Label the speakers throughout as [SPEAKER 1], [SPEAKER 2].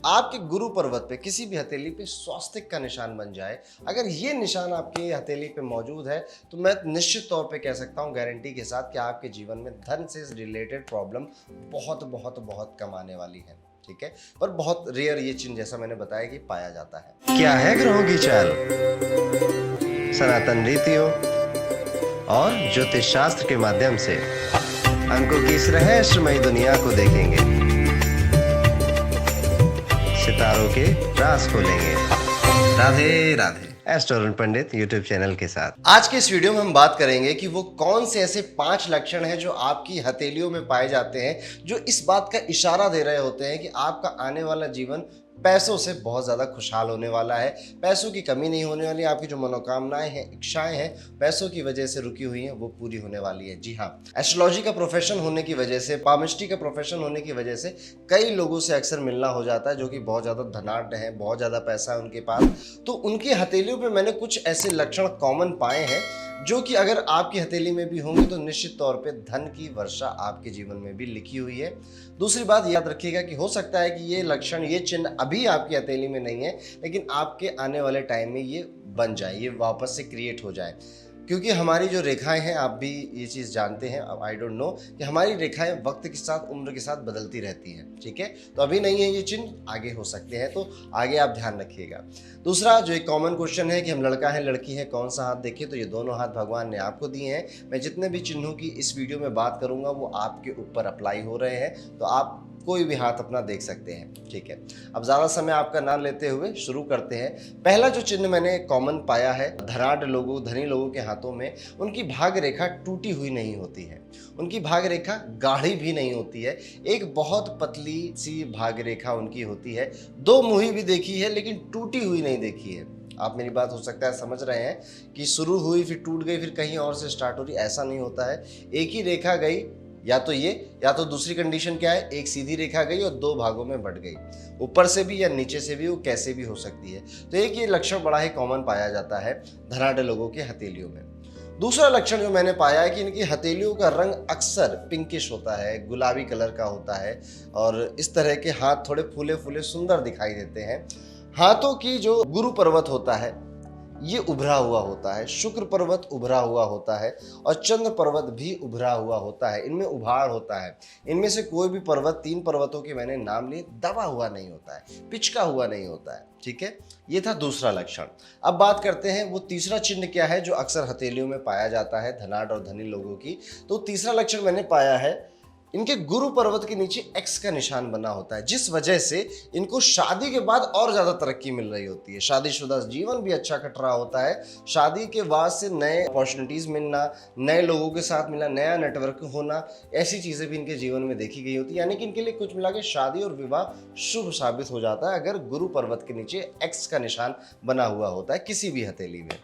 [SPEAKER 1] आपके गुरु पर्वत पे किसी भी हथेली पे स्वास्तिक का निशान बन जाए, अगर ये निशान आपकी हथेली पे मौजूद है तो मैं निश्चित तौर पे कह सकता हूँ गारंटी के साथ कि आपके जीवन में धन से रिलेटेड प्रॉब्लम बहुत बहुत बहुत कम आने वाली है। ठीक है, पर बहुत रेयर ये चिन्ह जैसा मैंने बताया कि पाया जाता है। क्या है ग्रहों की चाल, सनातन रीतियों और ज्योतिष शास्त्र के माध्यम से अंकों की इस रहस्यमयी दुनिया को देखेंगे, सितारों के राज खोलेंगे। राधे राधे। एस्ट्रो पंडित यूट्यूब चैनल के साथ आज के इस वीडियो में हम बात करेंगे कि वो कौन से ऐसे 5 लक्षण हैं जो आपकी हथेलियों में पाए जाते हैं, जो इस बात का इशारा दे रहे होते हैं कि आपका आने वाला जीवन पैसों से बहुत ज़्यादा खुशहाल होने वाला है, पैसों की कमी नहीं होने वाली, आपकी जो मनोकामनाएं हैं, इच्छाएं हैं, पैसों की वजह से रुकी हुई हैं, वो पूरी होने वाली है। जी हाँ, एस्ट्रोलॉजी का प्रोफेशन होने की वजह से, पामिस्ट्री का प्रोफेशन होने की वजह से कई लोगों से अक्सर मिलना हो जाता है जो कि बहुत ज़्यादा धनाढ्य हैं, बहुत ज़्यादा पैसा है उनके पास। तो उनकी हथेलियों पर मैंने कुछ ऐसे लक्षण कॉमन पाए हैं जो कि अगर आपकी हथेली में भी होंगे तो निश्चित तौर पे धन की वर्षा आपके जीवन में भी लिखी हुई है। दूसरी बात याद रखिएगा कि हो सकता है कि ये लक्षण, ये चिन्ह अभी आपकी हथेली में नहीं है, लेकिन आपके आने वाले टाइम में ये बन जाए, ये वापस से क्रिएट हो जाए, क्योंकि हमारी जो रेखाएं हैं, आप भी ये चीज़ जानते हैं, अब आई डोंट नो, कि हमारी रेखाएं वक्त के साथ, उम्र के साथ बदलती रहती हैं। ठीक है, तो अभी नहीं है ये चिन्ह, आगे हो सकते हैं, तो आगे आप ध्यान रखिएगा। दूसरा जो एक कॉमन क्वेश्चन है कि हम लड़का है लड़की है कौन सा हाथ देखें, तो ये दोनों हाथ भगवान ने आपको दिए हैं। मैं जितने भी चिन्हों की इस वीडियो में बात करूंगा वो आपके ऊपर अप्लाई हो रहे हैं, तो आप कोई भी हाथ अपना देख सकते हैं। ठीक है, अब ज़्यादा समय आपका ना लेते हुए शुरू करते हैं। पहला जो चिन्ह मैंने कॉमन पाया है, धनाढ्य लोगों, धनी लोगों के हाथों में उनकी भाग रेखा टूटी हुई नहीं होती है, उनकी भाग रेखा गाढ़ी भी नहीं होती है, एक बहुत पतली सी भाग रेखा उनकी होती है। 2 मुही भी देखी है लेकिन टूटी हुई नहीं देखी है। आप मेरी बात हो सकता है समझ रहे हैं कि शुरू हुई फिर टूट गई फिर कहीं और से स्टार्ट हो रही, ऐसा नहीं होता है। एक ही रेखा गई, या तो ये, या तो दूसरी कंडीशन क्या है, एक सीधी रेखा गई और 2 भागों में बढ़ गई, ऊपर से भी या नीचे से भी, वो कैसे भी हो सकती है। तो एक ये लक्षण बड़ा ही कॉमन पाया जाता है धनाढ्य लोगों के हथेलियों में। दूसरा लक्षण जो मैंने पाया है कि इनकी हथेलियों का रंग अक्सर पिंकिश होता है, गुलाबी कलर का होता है, और इस तरह के हाथ थोड़े फूले फूले सुंदर दिखाई देते हैं। हाथों की जो गुरु पर्वत होता है ये उभरा हुआ होता है, शुक्र पर्वत उभरा हुआ होता है और चंद्र पर्वत भी उभरा हुआ होता है, इनमें उभार होता है। इनमें से कोई भी पर्वत, 3 पर्वतों के मैंने नाम लिए, दबा हुआ नहीं होता है, पिचका हुआ नहीं होता है। ठीक है, ये था दूसरा लक्षण। अब बात करते हैं वो तीसरा चिन्ह क्या है जो अक्सर हथेलियों में पाया जाता है धनाढ्य और धनी लोगों की। तो तीसरा लक्षण मैंने पाया है, इनके गुरु पर्वत के नीचे एक्स का निशान बना होता है, जिस वजह से इनको शादी के बाद और ज़्यादा तरक्की मिल रही होती है। शादीशुदा जीवन भी अच्छा कट रहा होता है, शादी के बाद से नए अपॉर्चुनिटीज़ मिलना, नए लोगों के साथ मिलना, नया नेटवर्क होना, ऐसी चीज़ें भी इनके जीवन में देखी गई होती है। यानी कि इनके लिए कुछ मिला के शादी और विवाह शुभ साबित हो जाता है अगर गुरु पर्वत के नीचे एक्स का निशान बना हुआ होता है किसी भी हथेली में।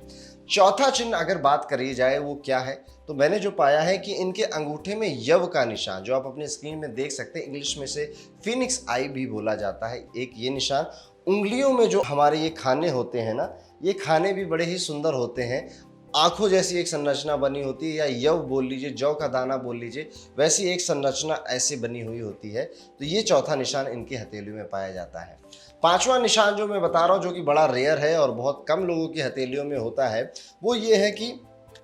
[SPEAKER 1] चौथा चिन्ह अगर बात करी जाए वो क्या है, तो मैंने जो पाया है कि इनके अंगूठे में यव का निशान, जो आप अपने स्क्रीन में देख सकते हैं, इंग्लिश में से फिनिक्स आई भी बोला जाता है, एक ये निशान। उंगलियों में जो हमारे ये खाने होते हैं ना, ये खाने भी बड़े ही सुंदर होते हैं, आंखों जैसी एक संरचना बनी होती है, या यव बोल लीजिए, जौ का दाना बोल लीजिए, वैसी एक संरचना ऐसे बनी हुई होती है। तो ये चौथा निशान इनकी हथेली में पाया जाता है। 5वां निशान जो मैं बता रहा हूँ, जो कि बड़ा रेयर है और बहुत कम लोगों की हथेलियों में होता है, वो ये है कि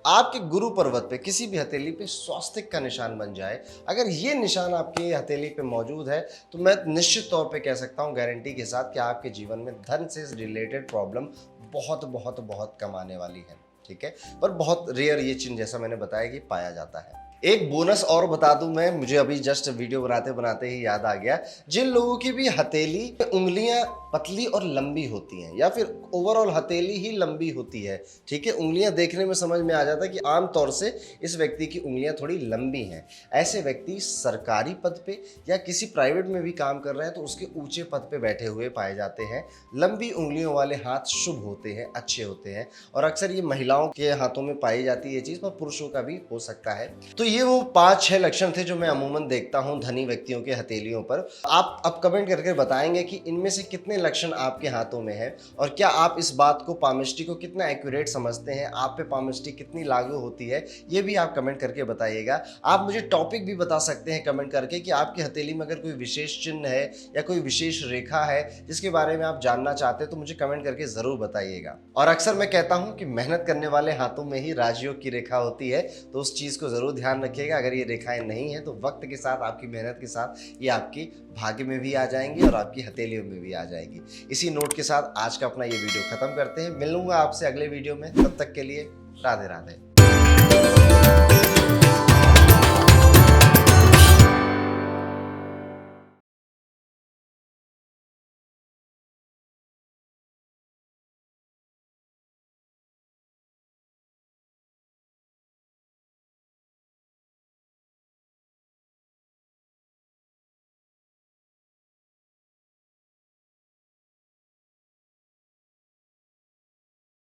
[SPEAKER 1] आपके गुरु पर्वत पे किसी भी हथेली पे स्वास्तिक का निशान बन जाए। अगर ये निशान आपकी हथेली पे मौजूद है तो मैं निश्चित तौर पे कह सकता हूँ गारंटी के साथ कि आपके जीवन में धन से रिलेटेड प्रॉब्लम बहुत बहुत बहुत कम आने वाली है। ठीक है, पर बहुत रेयर ये चिन्ह जैसा मैंने बताया कि पाया जाता है। एक बोनस और बता दूं मैं, मुझे अभी जस्ट वीडियो बनाते बनाते ही याद आ गया, जिन लोगों की भी हथेली उंगलियां पतली और लंबी होती हैं, या फिर ओवरऑल हथेली ही लंबी होती है, ठीक है, उंगलियां देखने में समझ में आ जाता है कि आमतौर से इस व्यक्ति की उंगलियां थोड़ी लंबी हैं, ऐसे व्यक्ति सरकारी पद पे या किसी प्राइवेट में भी काम कर रहे हैं तो उसके ऊंचे पद पे बैठे हुए पाए जाते हैं। लंबी उंगलियों वाले हाथ शुभ होते हैं, अच्छे होते हैं, और अक्सर ये महिलाओं के हाथों में पाई जाती है ये चीज़, पर पुरुषों का भी हो सकता है। तो ये वो 5-6 लक्षण थे जो मैं अमूमन देखता हूँ धनी व्यक्तियों के हथेलियों पर। आप अब कमेंट करके बताएंगे कि इनमें से कितने लक्षण आपके हाथों में है और क्या आप इस बात को पामिस्ट्री को कितना एक्यूरेट समझते हैं, आप पे पामिस्ट्री कितनी लागू होती है, ये भी आप कमेंट करके बताइएगा। आप मुझे टॉपिक भी बता सकते हैं कमेंट करके कि आपकी हथेली में अगर कोई विशेष चिन्ह है या कोई विशेष रेखा है जिसके बारे में आप जानना चाहते हैं तो मुझे कमेंट करके ज़रूर बताइएगा। और अक्सर मैं कहता हूँ कि मेहनत करने वाले हाथों में ही राजयोग की रेखा होती है, तो उस चीज़ को ज़रूर ध्यान रखिएगा। अगर ये रेखाएं नहीं हैं तो वक्त के साथ, आपकी मेहनत के साथ ये आपकी भाग्य में भी आ जाएंगी और आपकी हथेलियों में भी आ जाएगी। इसी नोट के साथ आज का अपना ये वीडियो खत्म करते हैं। मिलूंगा आपसे अगले वीडियो में, तब तक के लिए राधे राधे।